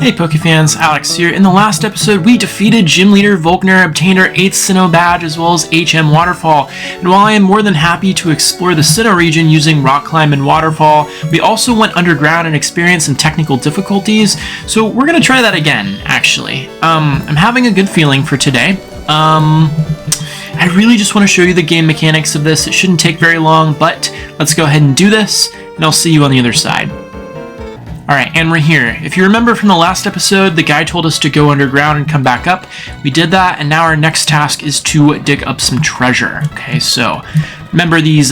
Hey Pokefans, Alex here. In the last episode, we defeated Gym Leader Volkner, obtained our 8th Sinnoh badge, as well as HM Waterfall. And while I am more than happy to explore the Sinnoh region using Rock Climb and Waterfall, we also went underground and experienced some technical difficulties, so we're gonna try that again, actually. I'm having a good feeling for today. I really just want to show you the game mechanics of this. It shouldn't take very long, but let's go ahead and do this, and I'll see you on the other side. Alright, and we're here. If you remember from the last episode, the guy told us to go underground and come back up. We did that, and now our next task is to dig up some treasure. Okay, so remember these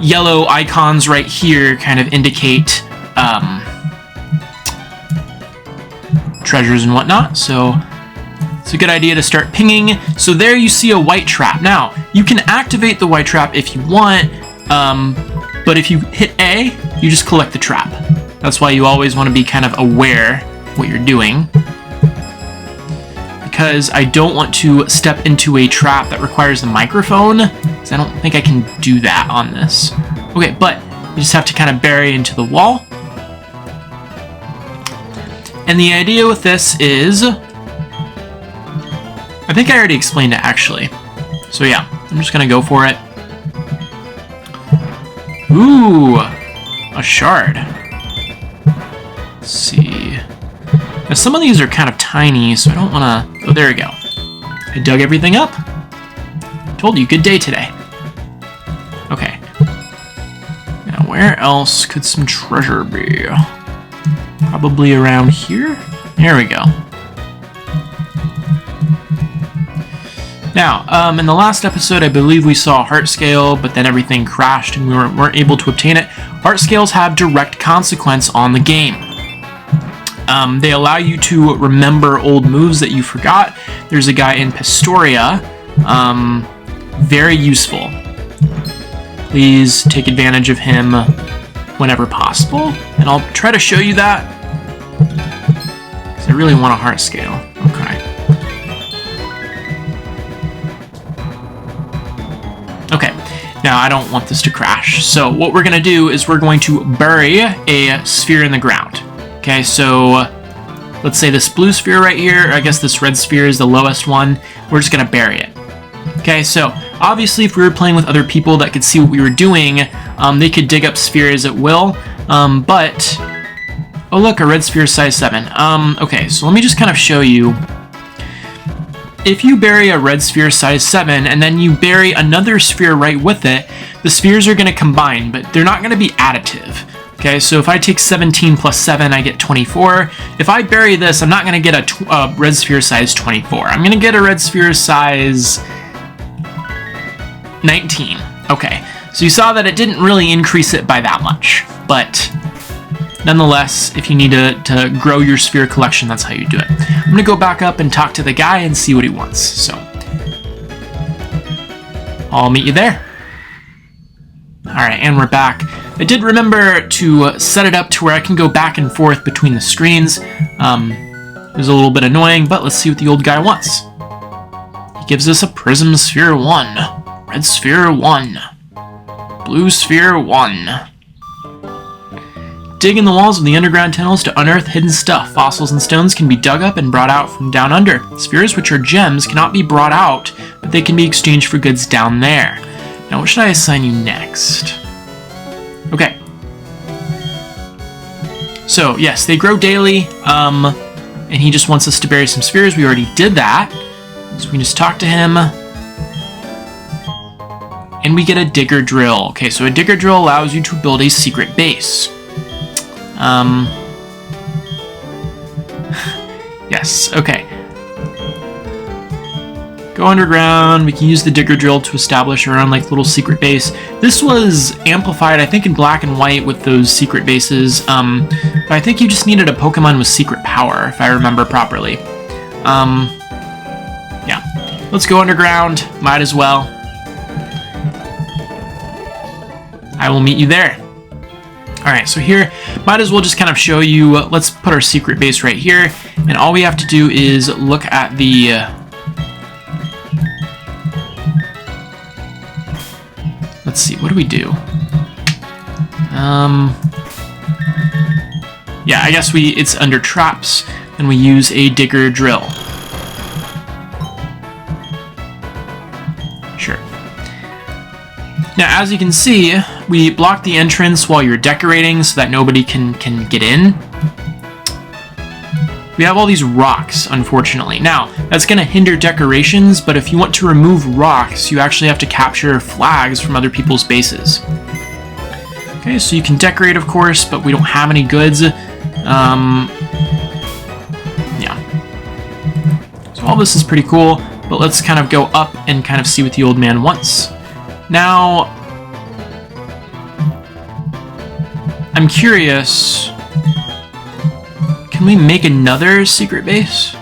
yellow icons right here kind of indicate treasures and whatnot, so it's a good idea to start pinging. So there you see a white trap. Now, you can activate the white trap if you want, but if you hit A, you just collect the trap. That's why you always want to be kind of aware what you're doing, because I don't want to step into a trap that requires the microphone, because I don't think I can do that on this. Okay, but you just have to kind of bury into the wall. And the idea with this is, I think I already explained it actually. So yeah, I'm just gonna go for it. Ooh, a shard. Let's see. Now some of these are kind of tiny, so I don't wanna, oh there we go. I dug everything up. Told you, good day today. Okay. Now where else could some treasure be? Probably around here? There we go. Now, in the last episode, I believe we saw a heart scale, but then everything crashed and we weren't able to obtain it. Heart scales have direct consequence on the game. They allow you to remember old moves that you forgot. There's a guy in Pastoria, very useful. Please take advantage of him whenever possible, and I'll try to show you that, because I really want a heart scale. Okay. Okay, now I don't want this to crash, so what we're going to do is we're going to bury a sphere in the ground. Okay, so let's say this blue sphere right here, I guess this red sphere is the lowest one, we're just going to bury it. Okay, so obviously if we were playing with other people that could see what we were doing, they could dig up spheres at will, but, oh look, a red sphere size 7. Okay, so let me just kind of show you. If you bury a red sphere size 7 and then you bury another sphere right with it, the spheres are going to combine, but they're not going to be additive. Okay, so if I take 17 plus 7, I get 24. If I bury this, I'm not going to get a red sphere size 24. I'm going to get a red sphere size 19. Okay, so you saw that it didn't really increase it by that much, but nonetheless, if you need to grow your sphere collection, that's how you do it. I'm going to go back up and talk to the guy and see what he wants. So I'll meet you there. Alright, and we're back. I did remember to set it up to where I can go back and forth between the screens. It was a little bit annoying, but let's see what the old guy wants. He gives us a Prism Sphere 1, Red Sphere 1, Blue Sphere 1. Dig in the walls of the underground tunnels to unearth hidden stuff. Fossils and stones can be dug up and brought out from down under. Spheres, which are gems, cannot be brought out, but they can be exchanged for goods down there. Now, what should I assign you next? Okay. So, yes, they grow daily, and he just wants us to bury some spheres. We already did that, so we can just talk to him. And we get a digger drill. Okay, so a digger drill allows you to build a secret base. Yes, okay. Go underground. We can use the digger drill to establish our own like little secret base. This was amplified, I think, in black and white with those secret bases. But I think you just needed a Pokemon with secret power, if I remember properly. Yeah. Let's go underground. Might as well. I will meet you there. Alright, so here, might as well just kind of show you, let's put our secret base right here, and all we have to do is look at the, let's see, what do we do? Yeah, I guess it's under traps. and we use a digger drill. Sure. Now, as you can see, we block the entrance while you're decorating so that nobody can get in. We have all these rocks, unfortunately. Now, that's going to hinder decorations, but if you want to remove rocks, you actually have to capture flags from other people's bases. Okay, so you can decorate, of course, but we don't have any goods. Yeah. So all this is pretty cool, but let's kind of go up and kind of see what the old man wants. Now, I'm curious, can we make another secret base?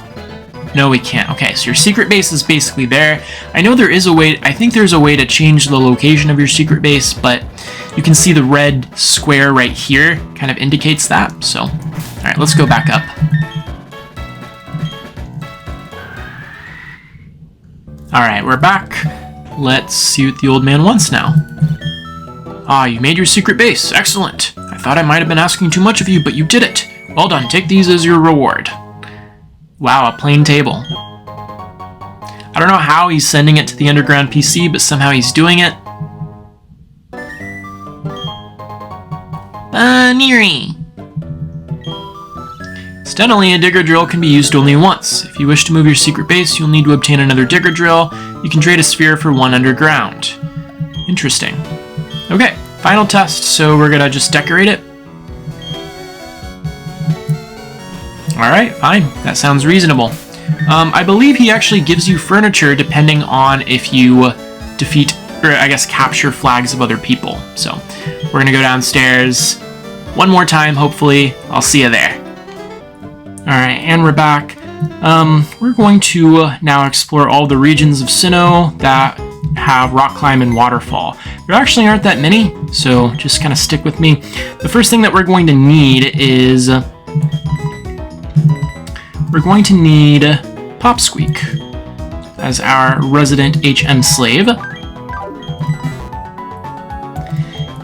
No, we can't. Okay, so your secret base is basically there. I know there is a way, I think there's a way to change the location of your secret base, but you can see the red square right here kind of indicates that. So, all right, let's go back up. All right, we're back. Let's see what the old man wants now. Ah, you made your secret base. Excellent. I thought I might have been asking too much of you, but you did it. Well done. Take these as your reward. Wow, a plain table. I don't know how he's sending it to the underground PC, but somehow he's doing it. Baniri. Incidentally, a digger drill can be used only once. If you wish to move your secret base, you'll need to obtain another digger drill. You can trade a sphere for one underground. Interesting. Okay, final test, so we're gonna just decorate it. Alright, fine. That sounds reasonable. I believe he actually gives you furniture depending on if you defeat, or I guess capture flags of other people. So, we're gonna go downstairs one more time, hopefully. I'll see you there. Alright, and we're back. We're going to now explore all the regions of Sinnoh that have Rock Climb and Waterfall. There actually aren't that many, so just kind of stick with me. The first thing that we're going to need is... we're going to need Popsqueak as our resident HM slave.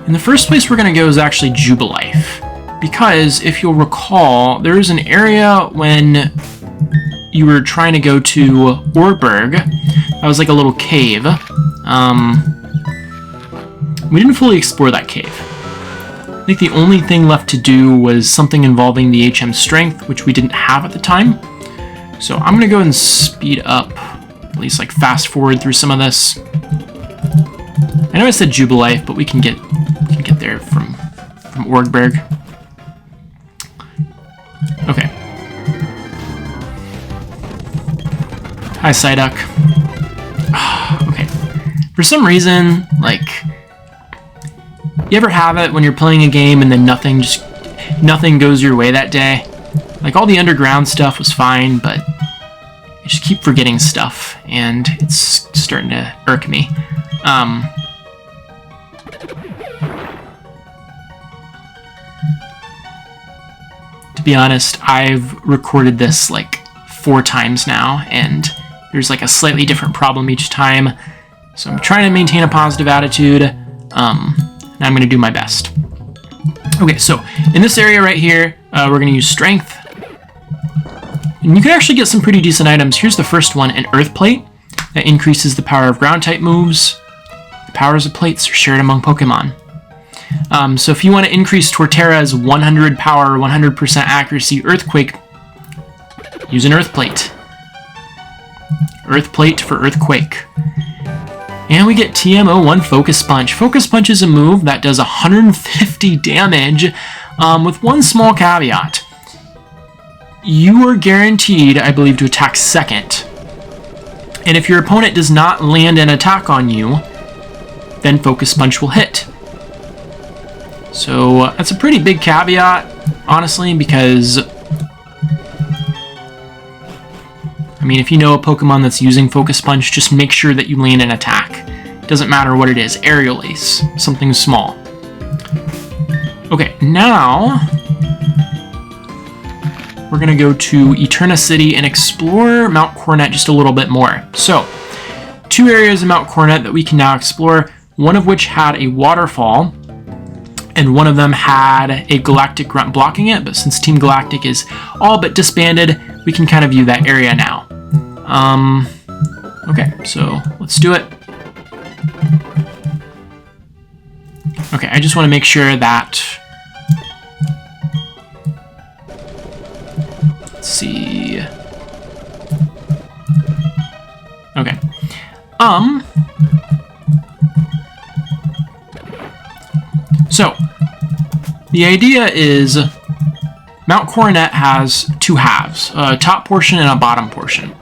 And the first place we're going to go is actually Jubilife, because if you'll recall, there was an area when you were trying to go to Orberg. That was like a little cave. We didn't fully explore that cave. I think the only thing left to do was something involving the HM strength, which we didn't have at the time. So I'm going to go ahead and speed up, at least like fast forward through some of this. I know I said Jubilife, but we can get there from Orgberg. Okay. Hi, Psyduck. Okay. For some reason, like, you ever have it when you're playing a game and then nothing goes your way that day? Like, all the underground stuff was fine, but I just keep forgetting stuff, and it's starting to irk me. To be honest, I've recorded this like 4 times now, and there's like a slightly different problem each time. So I'm trying to maintain a positive attitude, and I'm going to do my best. Okay, so in this area right here, we're going to use Strength. And you can actually get some pretty decent items. Here's the first one, an Earth Plate. That increases the power of ground-type moves. The powers of plates are shared among Pokemon. So if you want to increase Torterra's 100 power, 100% accuracy Earthquake, use an Earth Plate. Earth Plate for Earthquake. And we get TM01 Focus Punch. Focus Punch is a move that does 150 damage, with one small caveat. You are guaranteed, I believe, to attack second. And if your opponent does not land an attack on you, then Focus Punch will hit. So that's a pretty big caveat, honestly, because I mean, if you know a Pokemon that's using Focus Punch, just make sure that you land an attack. Doesn't matter what it is. Aerial Ace. Something small. Okay, now we're going to go to Eterna City and explore Mount Coronet just a little bit more. So, 2 areas of Mount Coronet that we can now explore, one of which had a waterfall, and one of them had a Galactic Grunt blocking it, but since Team Galactic is all but disbanded, we can kind of view that area now. Okay, so let's do it. Okay, I just want to make sure that... Let's see... Okay. So, the idea is Mount Coronet has two halves, a top portion and a bottom portion.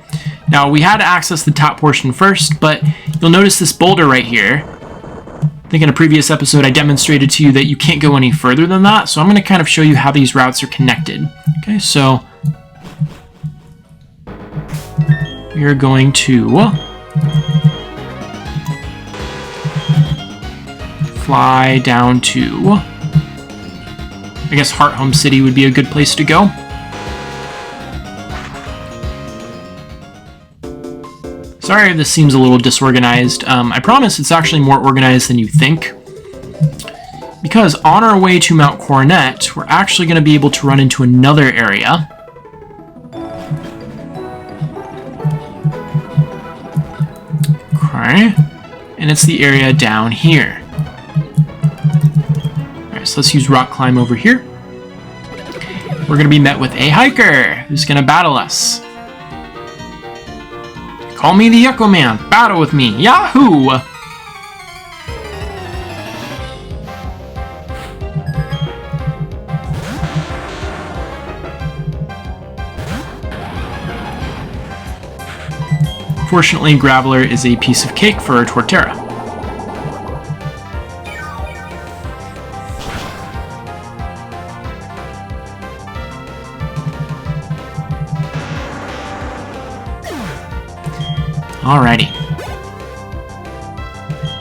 Now, we had to access the top portion first, but you'll notice this boulder right here. I think in a previous episode I demonstrated to you that you can't go any further than that, so I'm going to kind of show you how these routes are connected. Okay, so you're going to fly down to, I guess Heart Home City would be a good place to go. Sorry if this seems a little disorganized. I promise it's actually more organized than you think. Because on our way to Mount Coronet, we're actually going to be able to run into another area. Okay. And it's the area down here. Alright, so let's use Rock Climb over here. We're going to be met with a hiker who's going to battle us. Call me the Echo Man. Battle with me. Yahoo! Fortunately, Graveler is a piece of cake for a Torterra. Alrighty.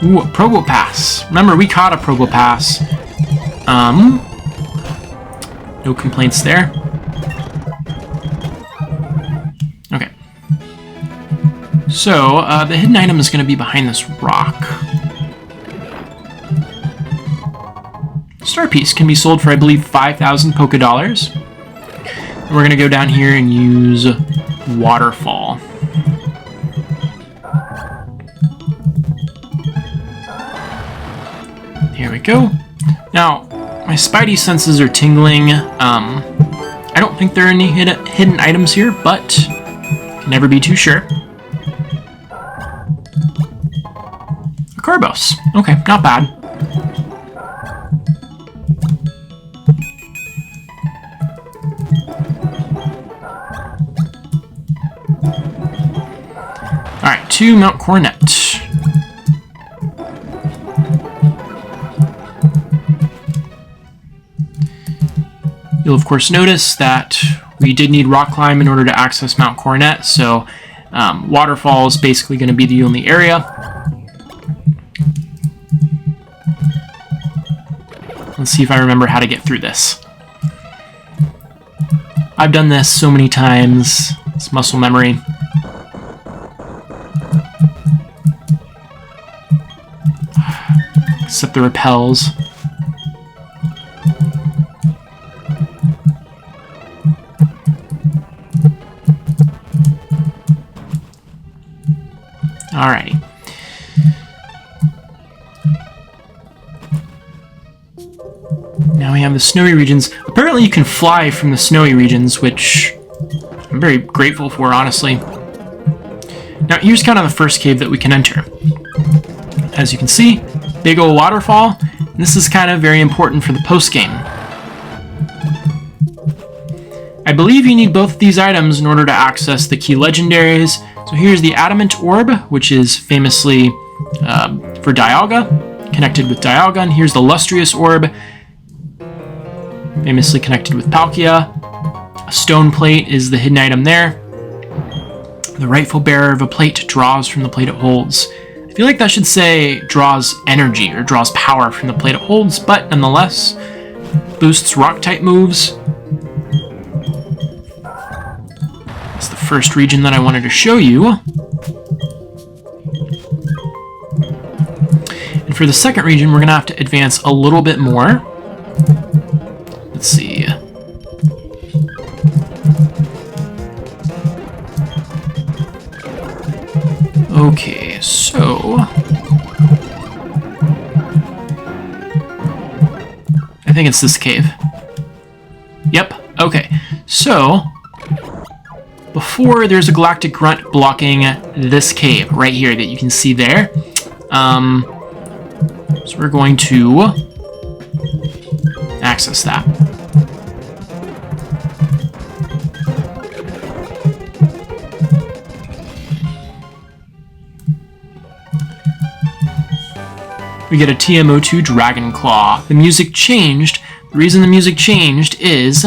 Ooh, a Probopass. Remember, we caught a Probopass. No complaints there. Okay. So, the hidden item is going to be behind this rock. Star Piece can be sold for, I believe, 5,000 Poké Dollars. And we're going to go down here and use Waterfall. Here we go. Now, my spidey senses are tingling. I don't think there are any hidden items here, but can never be too sure. A Carbos. Okay, not bad. Alright, to Mount Coronet. You'll of course notice that we did need Rock Climb in order to access Mount Coronet, so Waterfall is basically going to be the only area. Let's see if I remember how to get through this. I've done this so many times. It's muscle memory. Except the repels. Alrighty. Now we have the snowy regions. Apparently you can fly from the snowy regions, which I'm very grateful for, honestly. Now here's kind of the first cave that we can enter. As you can see, big old waterfall. And this is kind of very important for the post-game. I believe you need both of these items in order to access the key legendaries. So here's the Adamant Orb, which is famously for Dialga, connected with Dialga. And here's the Lustrous Orb, famously connected with Palkia. A Stone Plate is the hidden item there. The rightful bearer of a plate draws from the plate it holds. I feel like that should say draws energy or draws power from the plate it holds, but nonetheless, boosts rock-type moves. That's the first region that I wanted to show you. And for the second region, we're going to have to advance a little bit more. Okay, so... I think it's this cave. Yep, okay. So, before there's a galactic grunt blocking this cave right here that you can see there. So we're going to access that. We get a TMO2 Dragon Claw. The music changed. The reason the music changed is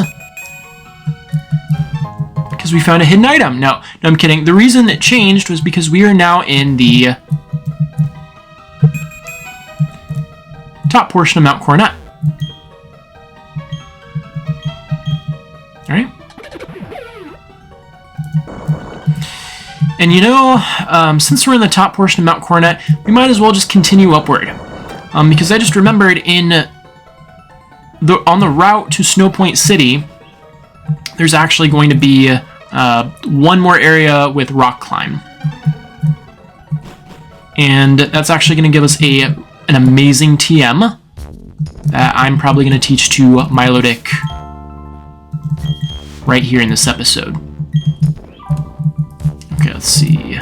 because we found a hidden item. No, I'm kidding. The reason it changed was because we are now in the top portion of Mount Coronet. Alright. And you know, since we're in the top portion of Mount Coronet, we might as well just continue upward. Because I just remembered on the route to Snow Point City, there's actually going to be one more area with Rock Climb. And that's actually going to give us an amazing TM that I'm probably going to teach to Milotic right here in this episode. Okay, let's see.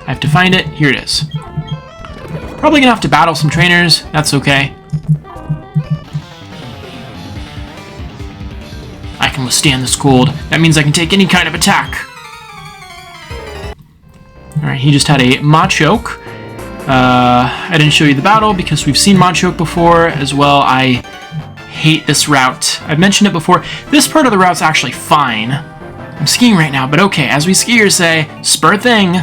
I have to find it. Here it is. Probably going to have to battle some trainers. That's okay. I can withstand this cold. That means I can take any kind of attack. Alright, he just had a Machoke. I didn't show you the battle because we've seen Machoke before as well. I hate this route. I've mentioned it before. This part of the route's actually fine. I'm skiing right now, but okay, as we skiers say, spur thing.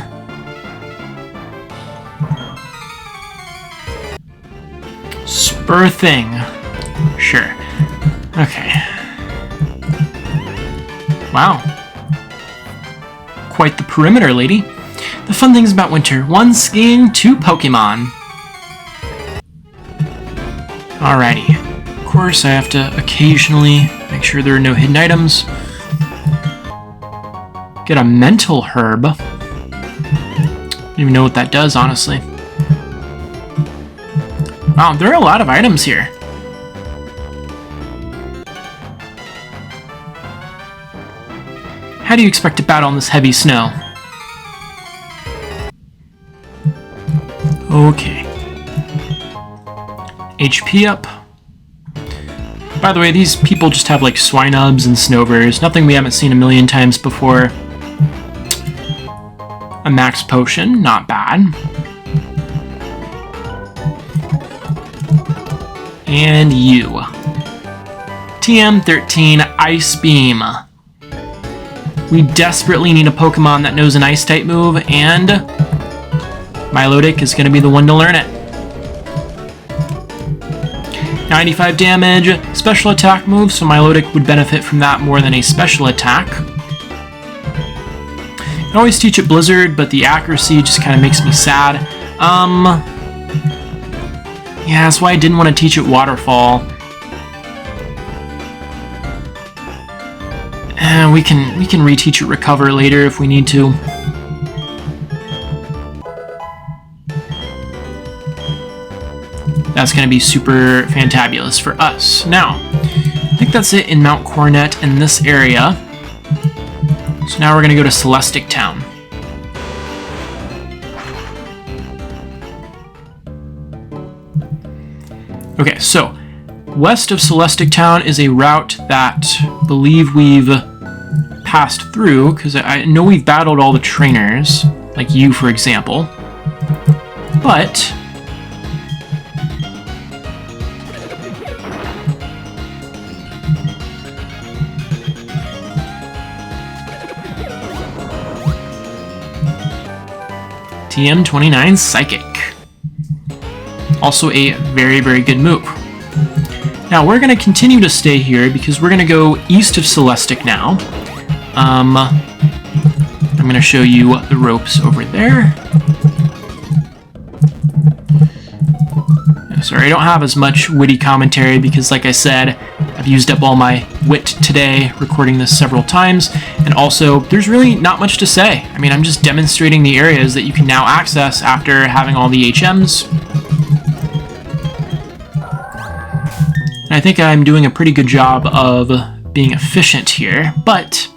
Spur thing. Sure. Okay. Wow. Quite the perimeter, lady. The fun things about winter. 1, skiing, 2, Pokemon. Alrighty. Of course, I have to occasionally make sure there are no hidden items. Get a mental herb. I don't even know what that does, honestly. Wow, there are a lot of items here. How do you expect to battle in this heavy snow? Okay. HP up. By the way, these people just have like Swinubs and Snovers. Nothing we haven't seen a million times before. A max potion, not bad. And you. TM13 Ice Beam. We desperately need a Pokemon that knows an Ice-type move, and Milotic is going to be the one to learn it. 95 damage, special attack move, so Milotic would benefit from that more than a special attack. I always teach it Blizzard, but the accuracy just kind of makes me sad. Yeah, that's why I didn't want to teach it Waterfall. We can reteach it Recover later if we need to. That's going to be super fantabulous for us. Now, I think that's it in Mount Coronet in this area. So now we're going to go to Celestic Town. Okay, so west of Celestic Town is a route that I believe we've passed through, because I know we've battled all the trainers, like you, for example. But TM29 Psychic. Also a very, very good move. Now we're going to continue to stay here because we're going to go east of Celestic now. I'm going to show you the ropes over there. Sorry, I don't have as much witty commentary because, like I said, I've used up all my wit today recording this several times, and also there's really not much to say. I mean, I'm just demonstrating the areas that you can now access after having all the HMs. And I think I'm doing a pretty good job of being efficient here, but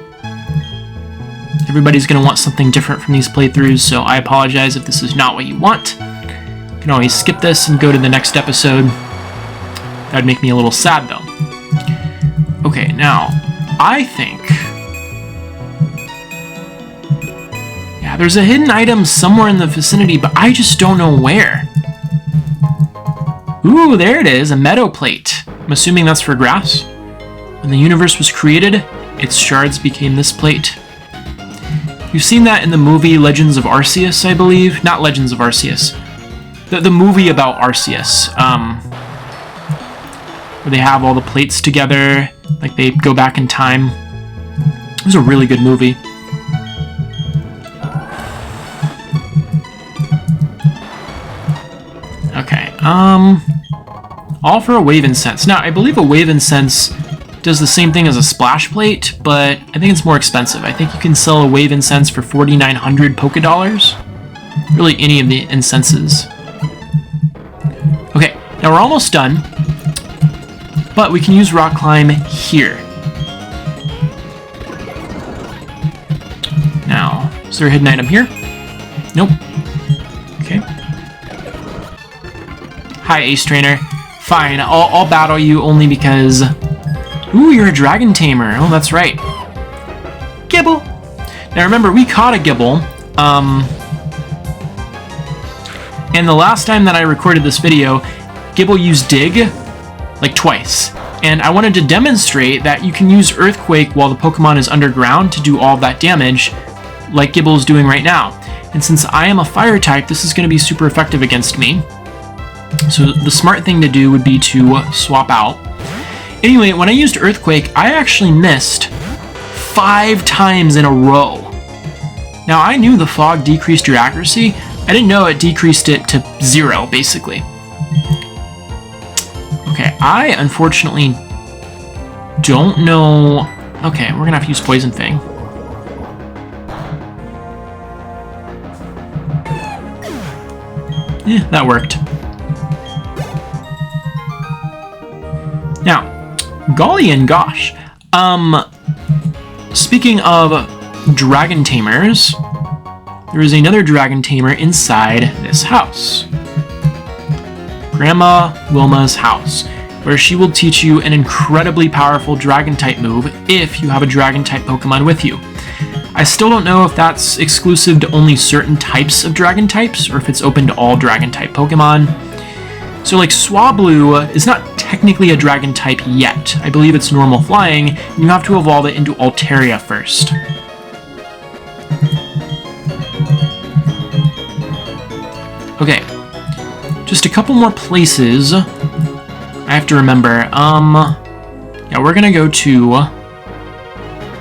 everybody's going to want something different from these playthroughs, so I apologize if this is not what you want. You can always skip this and go to the next episode. That would make me a little sad, though. Okay, now, I think... yeah, there's a hidden item somewhere in the vicinity, but I just don't know where. Ooh, there it is, a meadow plate. I'm assuming that's for grass. When the universe was created, its shards became this plate. You've seen that in the movie Legends of Arceus, I believe. Not Legends of Arceus. The movie about Arceus. Where they have all the plates together. Like they go back in time. It was a really good movie. Okay, all for a wave incense. Now, I believe a wave incense does the same thing as a splash plate, but I think it's more expensive. I think you can sell a wave incense for 4,900 Poké Dollars. Really, any of the incenses. Okay, now we're almost done, but we can use Rock Climb here. Now, is there a hidden item here? Nope. Okay. Hi, Ace Trainer. Fine, I'll battle you only because... ooh, you're a dragon tamer. Oh, that's right. Gibble! Now remember, we caught a Gibble. And the last time that I recorded this video, Gibble used Dig, like twice. And I wanted to demonstrate that you can use Earthquake while the Pokemon is underground to do all that damage, like Gibble is doing right now. And since I am a Fire type, this is going to be super effective against me. So the smart thing to do would be to swap out. Anyway, when I used Earthquake, I actually missed 5 times in a row. Now, I knew the fog decreased your accuracy. I didn't know it decreased it to 0, basically. Okay, I unfortunately don't know... okay, we're gonna have to use Poison Fang. Yeah, that worked. Now, golly and gosh. Speaking of dragon tamers, there is another dragon tamer inside this house. Grandma Wilma's house, where she will teach you an incredibly powerful dragon-type move if you have a dragon-type Pokemon with you. I still don't know if that's exclusive to only certain types of dragon types, or if it's open to all dragon-type Pokemon. So like Swablu is not technically a dragon type yet. I believe it's normal flying, and you have to evolve it into Altaria first. Okay, just a couple more places I have to remember. Yeah, we're gonna go to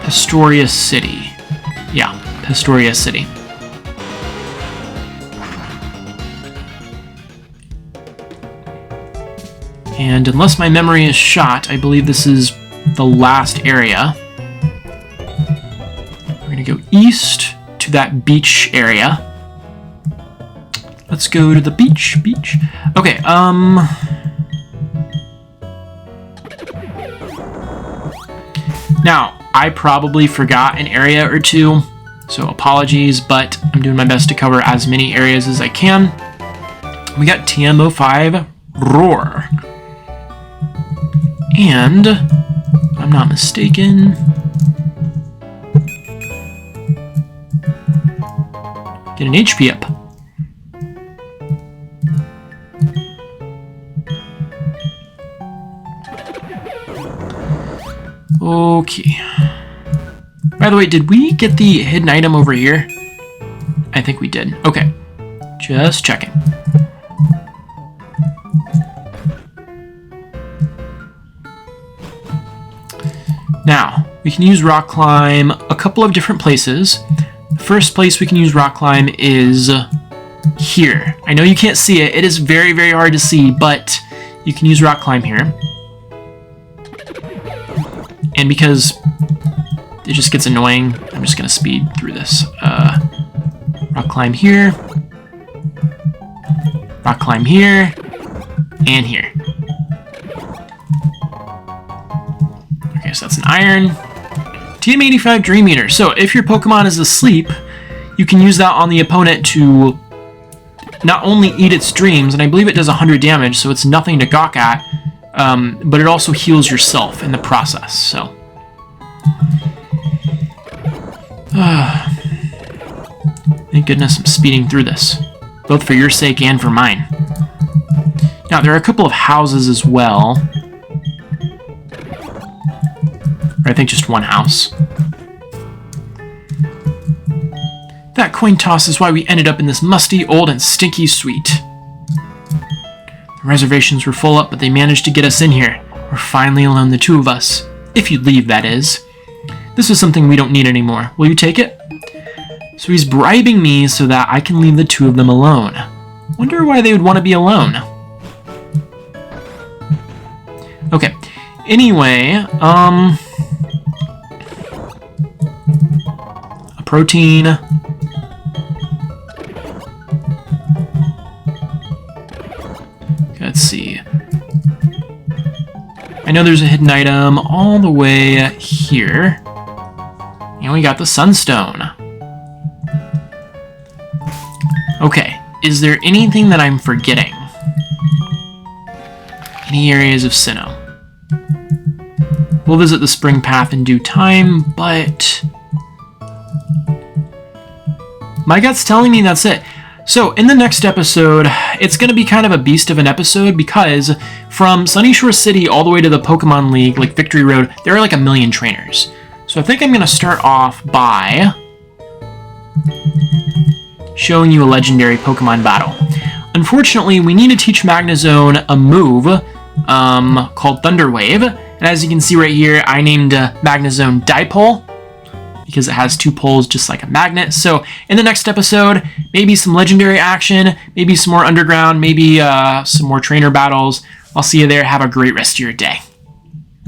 Pastoria City. Yeah, Pastoria City. And unless my memory is shot, I believe this is the last area. We're gonna go east to that beach area. Let's go to the beach. Okay, now, I probably forgot an area or two, so apologies, but I'm doing my best to cover as many areas as I can. We got TM05 Roar. And, if I'm not mistaken, get an HP up. Okay. By the way, did we get the hidden item over here? I think we did. Okay. Just checking. Now, we can use Rock Climb a couple of different places. The first place we can use Rock Climb is here. I know you can't see it. It is very, very hard to see, but you can use Rock Climb here. And because it just gets annoying, I'm just going to speed through this. Rock climb here. Rock climb here. And here. Okay, so that's an iron. TM85 Dream Eater. So if your Pokemon is asleep, you can use that on the opponent to not only eat its dreams, and I believe it does 100 damage, so it's nothing to gawk at, but it also heals yourself in the process, so. Thank goodness I'm speeding through this, both for your sake and for mine. Now, there are a couple of houses as well. Or I think just one house. That coin toss is why we ended up in this musty, old, and stinky suite. The reservations were full up, but they managed to get us in here. We're finally alone, the two of us. If you'd leave, that is. This is something we don't need anymore. Will you take it? So he's bribing me so that I can leave the two of them alone. Wonder why they would want to be alone. Okay. Anyway, a protein. Let's see. I know there's a hidden item all the way here. And we got the Sunstone. Okay, is there anything that I'm forgetting? Any areas of Sinnoh? We'll visit the Spring Path in due time, but my gut's telling me that's it. So, in the next episode, it's going to be kind of a beast of an episode because from Sunnyshore's City all the way to the Pokemon League, like Victory Road, there are like 1 million trainers. So I think I'm going to start off by showing you a legendary Pokemon battle. Unfortunately, we need to teach Magnezone a move called Thunder Wave. And as you can see right here, I named Magnezone Dipole because it has 2 poles just like a magnet. So in the next episode, maybe some legendary action, maybe some more underground, maybe some more trainer battles. I'll see you there. Have a great rest of your day.